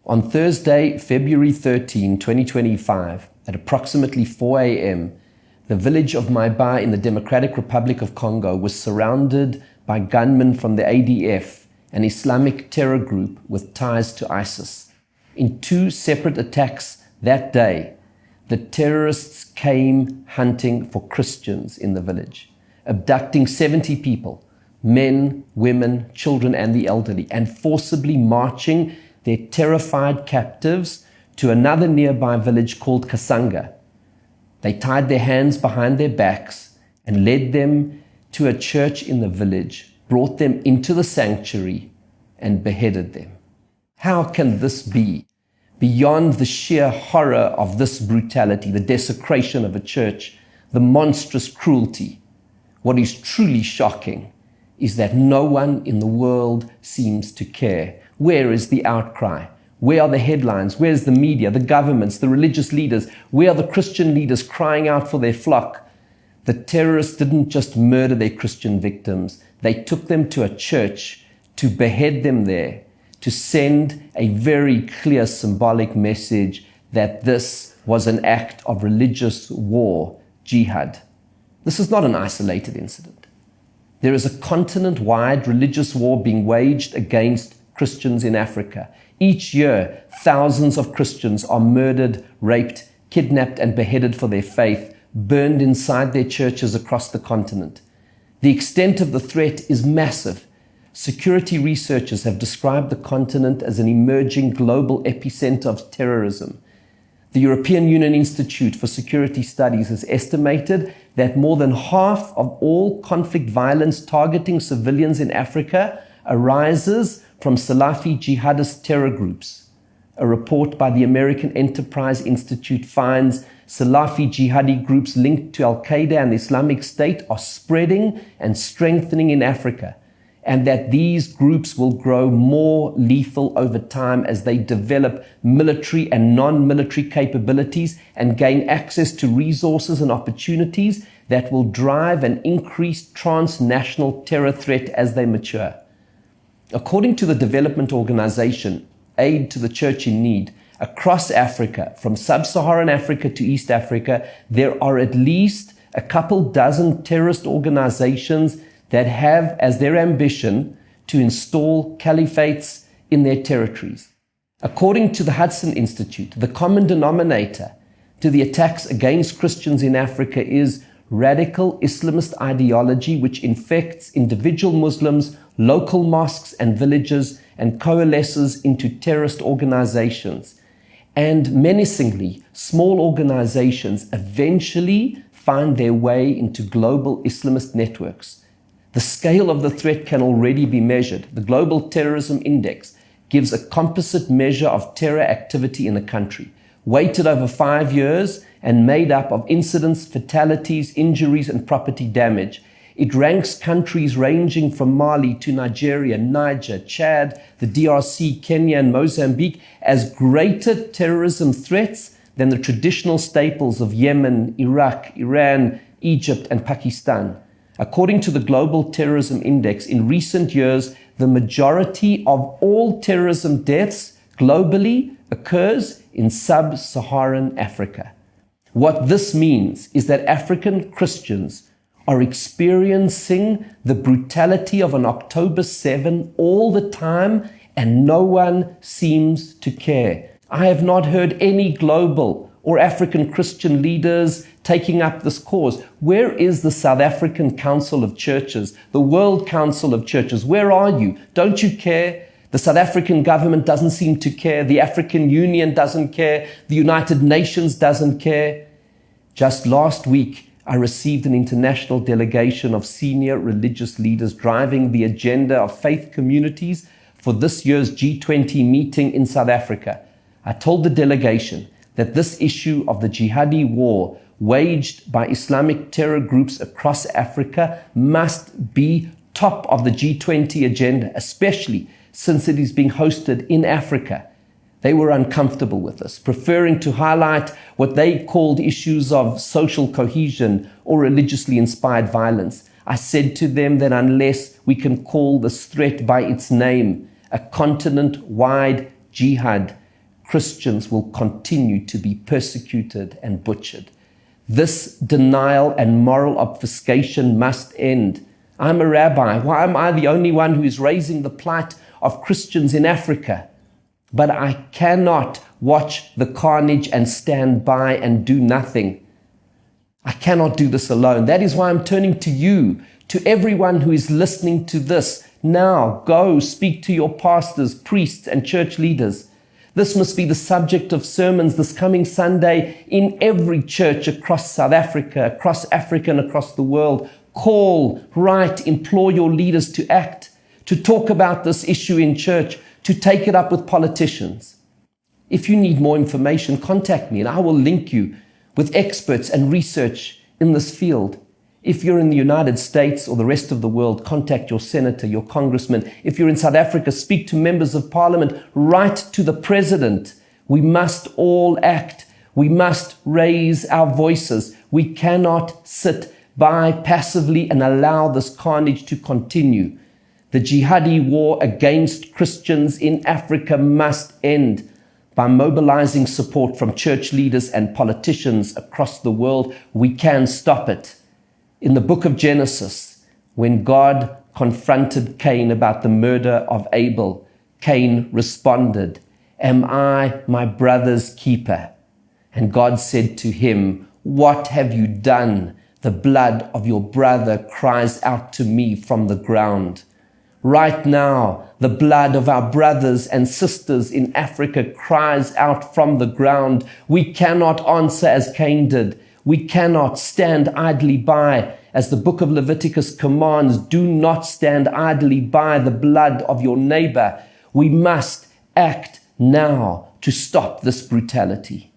On Thursday, February 13, 2025, at approximately 4 a.m., the village of Maiba in the Democratic Republic of Congo was surrounded by gunmen from the ADF, an Islamic terror group with ties to ISIS. In two separate attacks that day, the terrorists came hunting for Christians in the village, abducting 70 people, men, women, children, and the elderly, and forcibly marching their terrified captives to another nearby village called Kasanga. They tied their hands behind their backs and led them to a church in the village, brought them into the sanctuary, and beheaded them. How can this be? Beyond the sheer horror of this brutality, the desecration of a church, the monstrous cruelty, what is truly shocking is that no one in the world seems to care. Where is the outcry? Where are the headlines? Where's the media, the governments, the religious leaders? Where are the Christian leaders crying out for their flock? The terrorists didn't just murder their Christian victims. They took them to a church to behead them there, to send a very clear symbolic message that this was an act of religious war, jihad. This is not an isolated incident. There is a continent-wide religious war being waged against Christians in Africa. Each year, thousands of Christians are murdered, raped, kidnapped, and beheaded for their faith, burned inside their churches across the continent. The extent of the threat is massive. Security researchers have described the continent as an emerging global epicenter of terrorism. The European Union Institute for Security Studies has estimated that more than half of all conflict violence targeting civilians in Africa arises from Salafi jihadist terror groups. A report by the American Enterprise Institute finds Salafi jihadi groups linked to Al-Qaeda and the Islamic State are spreading and strengthening in Africa, and that these groups will grow more lethal over time as they develop military and non-military capabilities and gain access to resources and opportunities that will drive an increased transnational terror threat as they mature. According to the development organization Aid to the Church in Need, across Africa, from sub-Saharan Africa to East Africa, there are at least a couple dozen terrorist organizations that have as their ambition to install caliphates in their territories. According to the Hudson Institute, the common denominator to the attacks against Christians in Africa is radical Islamist ideology, which infects individual Muslims, local mosques and villages, and coalesces into terrorist organizations. And menacingly, small organizations eventually find their way into global Islamist networks. The scale of the threat can already be measured. The Global Terrorism Index gives a composite measure of terror activity in the country, weighted over 5 years and made up of incidents, fatalities, injuries, and property damage. It ranks countries ranging from Mali to Nigeria, Niger, Chad, the DRC, Kenya, and Mozambique as greater terrorism threats than the traditional staples of Yemen, Iraq, Iran, Egypt, and Pakistan. According to the Global Terrorism Index, in recent years, the majority of all terrorism deaths globally occurs in sub-Saharan Africa. What this means is that African Christians are experiencing the brutality of an October 7 all the time, and no one seems to care. I have not heard any global or African Christian leaders taking up this cause. Where is the South African Council of Churches, the World Council of Churches? Where are you? Don't you care? The South African government doesn't seem to care. The African Union doesn't care. The United Nations doesn't care. Just last week, I received an international delegation of senior religious leaders driving the agenda of faith communities for this year's G20 meeting in South Africa. I told the delegation that this issue of the jihadi war waged by Islamic terror groups across Africa must be top of the G20 agenda, especially since it is being hosted in Africa. They were uncomfortable with this, preferring to highlight what they called issues of social cohesion or religiously inspired violence. I said to them that unless we can call this threat by its name, a continent-wide jihad, Christians will continue to be persecuted and butchered. This denial and moral obfuscation must end. I'm a rabbi. Why am I the only one who is raising the plight of Christians in Africa? But I cannot watch the carnage and stand by and do nothing. I cannot do this alone. That is why I'm turning to you, to everyone who is listening to this. Now, go speak to your pastors, priests, and church leaders. This must be the subject of sermons this coming Sunday in every church across South Africa, across Africa, and across the world. Call, write, implore your leaders to act, to talk about this issue in church, to take it up with politicians. If you need more information, contact me and I will link you with experts and research in this field. If you're in the United States or the rest of the world, contact your senator, your congressman. If you're in South Africa, speak to members of parliament, write to the president. We must all act. We must raise our voices. We cannot sit by passively and allow this carnage to continue. The jihadi war against Christians in Africa must end. By mobilizing support from church leaders and politicians across the world, we can stop it. In the book of Genesis, when God confronted Cain about the murder of Abel, Cain responded, "Am I my brother's keeper?" And God said to him, "What have you done? The blood of your brother cries out to me from the ground." Right now, the blood of our brothers and sisters in Africa cries out from the ground. We cannot answer as Cain did. We cannot stand idly by. As the book of Leviticus commands, do not stand idly by the blood of your neighbor. We must act now to stop this brutality.